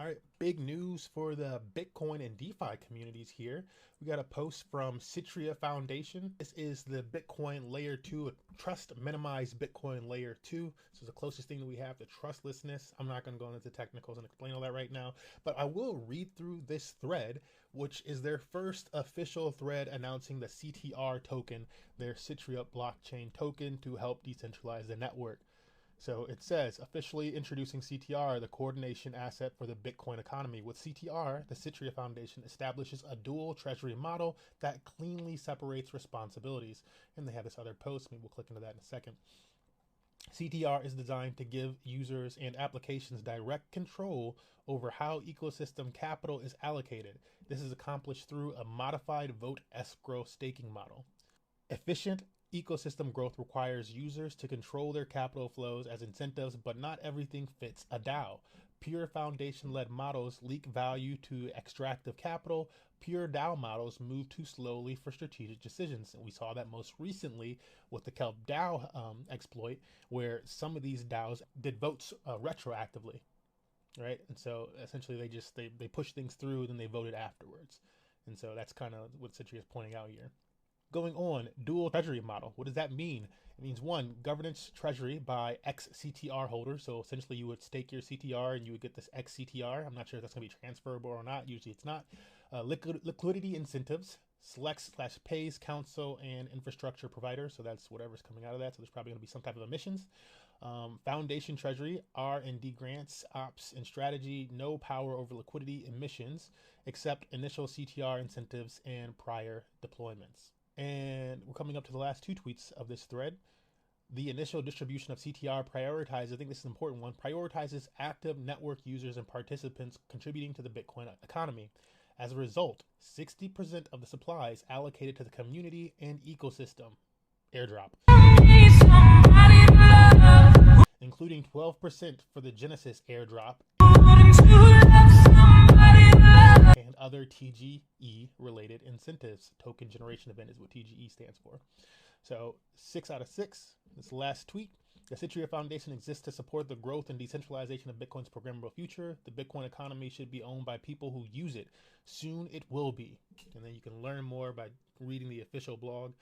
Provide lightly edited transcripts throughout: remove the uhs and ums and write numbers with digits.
All right, big news for the Bitcoin and DeFi communities here. We got a post from Citrea Foundation. This is the Bitcoin layer 2, trust minimized Bitcoin layer 2. So the closest thing that we have to trustlessness. I'm not going to go into technicals and explain all that right now, but I will read through this thread, which is their first official thread announcing the CTR token, their Citrea blockchain token to help decentralize the network. So it says, officially introducing CTR, the coordination asset for the Bitcoin economy. With CTR, the Citrea Foundation establishes a dual treasury model that cleanly separates responsibilities. And they have this other post. Maybe we'll click into that in a second. CTR is designed to give users and applications direct control over how ecosystem capital is allocated. This is accomplished through a modified vote escrow staking model. Efficient ecosystem growth requires users to control their capital flows as incentives, but not everything fits a DAO. Pure foundation-led models leak value to extractive capital. Pure DAO models move too slowly for strategic decisions. And we saw that most recently with the Kelp DAO exploit, where some of these DAOs did votes retroactively, right? And so essentially they push things through, then they voted afterwards. And so that's kind of what Citrea is pointing out here. Going on, dual treasury model. What does that mean? It means one, governance treasury by XCTR holders. So essentially you would stake your CTR and you would get this XCTR. I'm not sure if that's going to be transferable or not. Usually it's not. Liquidity incentives, selects/pays council and infrastructure provider. So that's whatever's coming out of that. So there's probably going to be some type of emissions. Foundation treasury, R&D grants, ops and strategy, no power over liquidity emissions, except initial CTR incentives and prior deployments. And we're coming up to the last two tweets of this thread. The initial distribution of CTR prioritizes, I think this is an important one, prioritizes active network users and participants contributing to the Bitcoin economy. As a result, 60% of the supply is allocated to the community and ecosystem. Airdrop. Including 12% for the Genesis Airdrop and other TGE related incentives. Token generation event is what TGE stands for. So 6 out of 6, this last tweet. The Citrea Foundation exists to support the growth and decentralization of Bitcoin's programmable future. The Bitcoin economy should be owned by people who use it. Soon it will be. And then you can learn more by reading the official blog.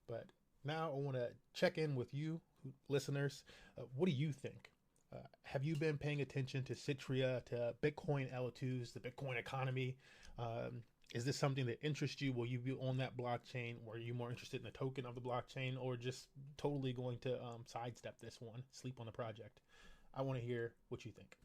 But now I want to check in with you, listeners. What do you think? Have you been paying attention to Citrea, to Bitcoin L2s, the Bitcoin economy? Is this something that interests you? Will you be on that blockchain? Or are you more interested in the token of the blockchain, or just totally going to sidestep this one, sleep on the project? I want to hear what you think.